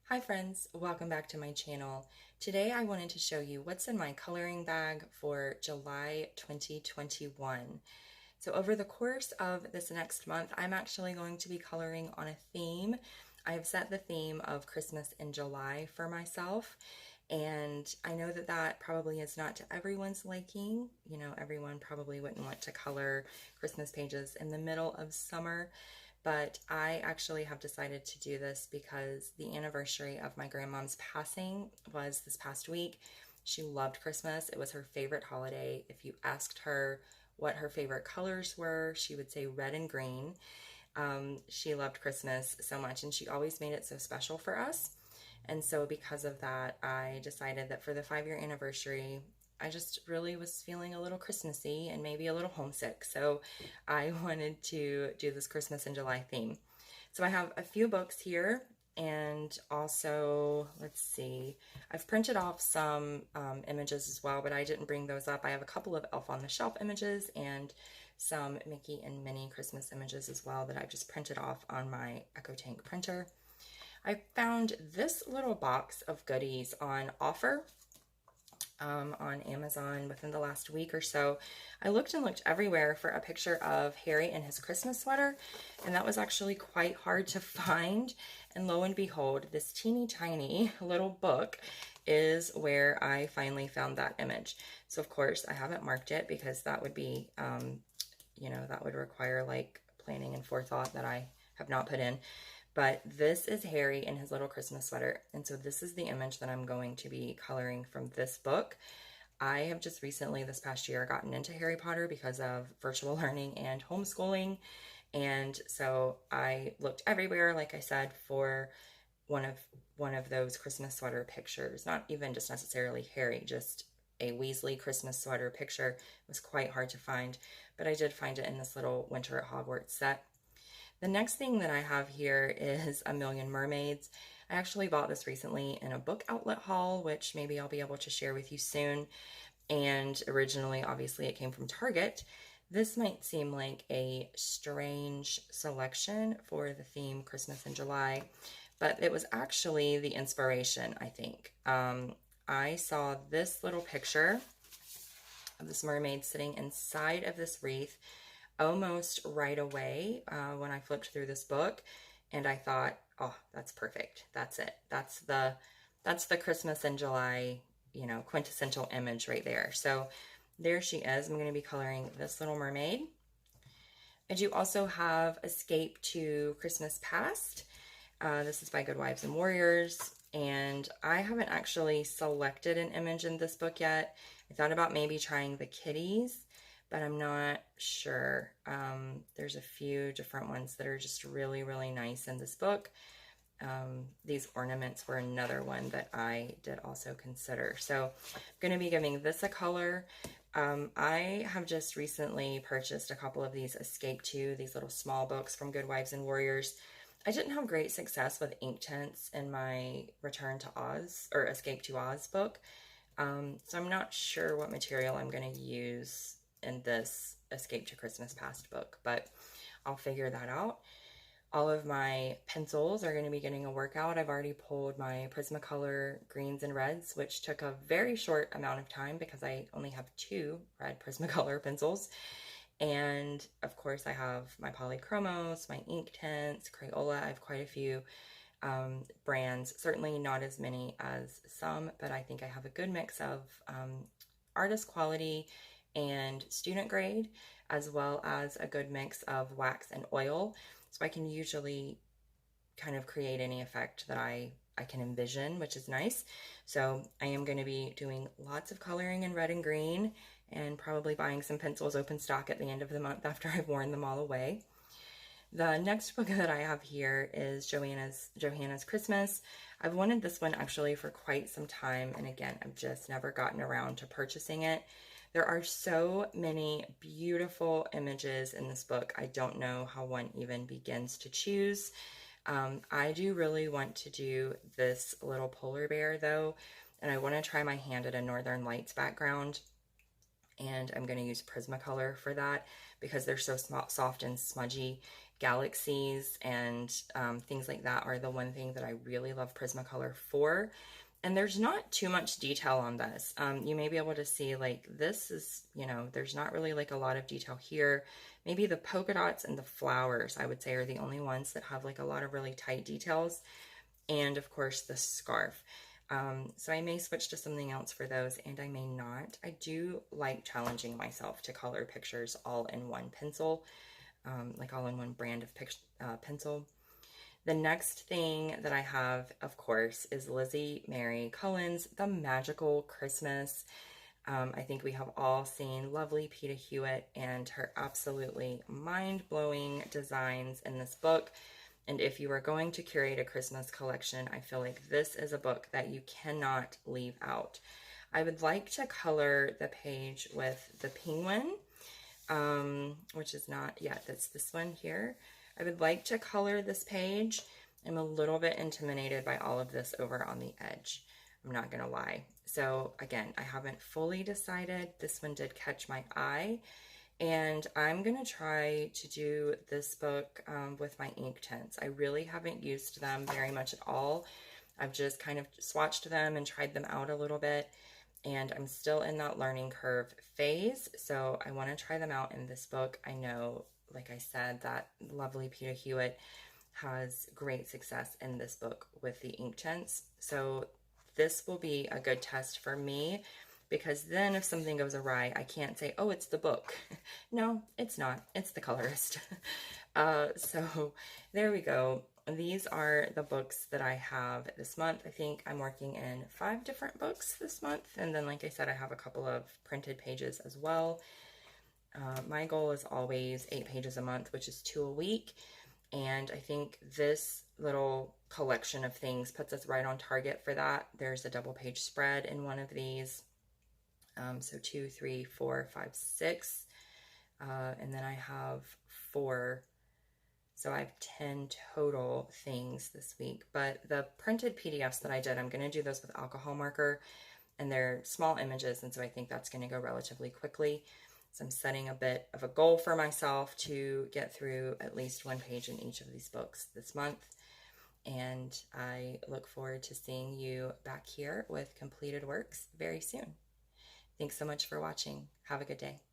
Hi friends, welcome back to my channel. Today I wanted to show you what's in my coloring bag for July 2021. So over the course of this next month, I'm actually going to be coloring on a theme. I have set the theme of Christmas in July for myself, and I know that that probably is not to everyone's liking. You know, everyone probably wouldn't want to color Christmas pages in the middle of summer. But I actually have decided to do this because the anniversary of my grandmom's passing was this past week. She loved Christmas. It was her favorite holiday. If you asked her what her favorite colors were, she would say red and green. She loved Christmas so much, and she always made it so special for us. And so because of that, I decided that for the 5-year anniversary, I just really was feeling a little Christmassy and maybe a little homesick. So I wanted to do this Christmas in July theme. So I have a few books here, and also, let's see, I've printed off some images as well, but I didn't bring those up. I have a couple of Elf on the Shelf images and some Mickey and Minnie Christmas images as well that I've just printed off on my EcoTank printer. I found this little box of goodies on offer on Amazon within the last week or so. I looked and looked everywhere for a picture of Harry in his Christmas sweater, and that was actually quite hard to find. And lo and behold, this teeny tiny little book is where I finally found that image. So of course I haven't marked it because that would be, that would require like planning and forethought that I have not put in. But this is Harry in his little Christmas sweater. And so this is the image that I'm going to be coloring from this book. I have just recently, this past year, gotten into Harry Potter because of virtual learning and homeschooling. And so I looked everywhere, like I said, for one of those Christmas sweater pictures. Not even just necessarily Harry, just a Weasley Christmas sweater picture. It was quite hard to find, but I did find it in this little Winter at Hogwarts set. The next thing that I have here is A Million Mermaids. I actually bought this recently in a book outlet haul, which maybe I'll be able to share with you soon. And originally, obviously, it came from Target. This might seem like a strange selection for the theme Christmas in July, but it was actually the inspiration, I think. I saw this little picture of this mermaid sitting inside of this wreath almost right away when I flipped through this book, and I thought, oh, that's perfect. That's it. That's the Christmas in July, quintessential image right there. So there she is. I'm going to be coloring this little mermaid. I do also have Escape to Christmas Past. This is by Good Wives and Warriors, and I haven't actually selected an image in this book yet. I thought about maybe trying the kitties, but I'm not sure. There's a few different ones that are just really, really nice in this book. These ornaments were another one that I did also consider. So I'm going to be giving this a color. I have just recently purchased a couple of these Escape To, these little small books from Good Wives and Warriors. I didn't have great success with ink tints in my Return to Oz, or Escape to Oz book. So I'm not sure what material I'm going to use in this Escape to Christmas Past book, but I'll figure that out. All of my pencils are going to be getting a workout. I've already pulled my Prismacolor greens and reds, which took a very short amount of time because I only have 2 red Prismacolor pencils. And of course I have my Polychromos, my ink tints, Crayola. I have quite a few brands, certainly not as many as some, but I think I have a good mix of artist quality and student grade, as well as a good mix of wax and oil. So I can usually kind of create any effect that I can envision, which is nice. So I am going to be doing lots of coloring in red and green, and probably buying some pencils open stock at the end of the month after I've worn them all away. The next book that I have here is Johanna's Christmas. I've wanted this one actually for quite some time, and again, I've just never gotten around to purchasing it. There are so many beautiful images in this book. I don't know how one even begins to choose. I do really want to do this little polar bear though, and I want to try my hand at a Northern Lights background. And I'm going to use Prismacolor for that because they're so soft and smudgy. galaxies and things like that are the one thing that I really love Prismacolor for. And there's not too much detail on this. You may be able to see like this is, there's not really like a lot of detail here. Maybe the polka dots and the flowers, I would say, are the only ones that have like a lot of really tight details. And of course the scarf. So I may switch to something else for those, and I may not. I do like challenging myself to color pictures all in one pencil, like all in one brand of pencil. The next thing that I have, of course, is Lizzie Mary Cullen's The Magical Christmas. I think we have all seen lovely Peta Hewitt and her absolutely mind-blowing designs in this book. And if you are going to curate a Christmas collection, I feel like this is a book that you cannot leave out. I would like to color the page with the penguin, which is not yet, that's this one here. I would like to color this page. I'm a little bit intimidated by all of this over on the edge. I'm not gonna lie. So again, I haven't fully decided. This one did catch my eye. And I'm gonna try to do this book with my ink tints. I really haven't used them very much at all. I've just kind of swatched them and tried them out a little bit. And I'm still in that learning curve phase. So I wanna try them out in this book. I know, like I said, that lovely Peta Hewitt has great success in this book with the ink tints. So this will be a good test for me, because then if something goes awry, I can't say, oh, it's the book. No, it's not. It's the colorist. So there we go. These are the books that I have this month. I think I'm working in 5 different books this month. And then, like I said, I have a couple of printed pages as well. My goal is always 8 pages a month, which is 2 a week. And I think this little collection of things puts us right on target for that. There's a double page spread in one of these. So 2, 3, 4, 5, 6. And then I have 4. So I have 10 total things this week. But the printed PDFs that I did, I'm going to do those with alcohol marker. And they're small images, and so I think that's going to go relatively quickly. So I'm setting a bit of a goal for myself to get through at least 1 page in each of these books this month. And I look forward to seeing you back here with completed works very soon. Thanks so much for watching. Have a good day.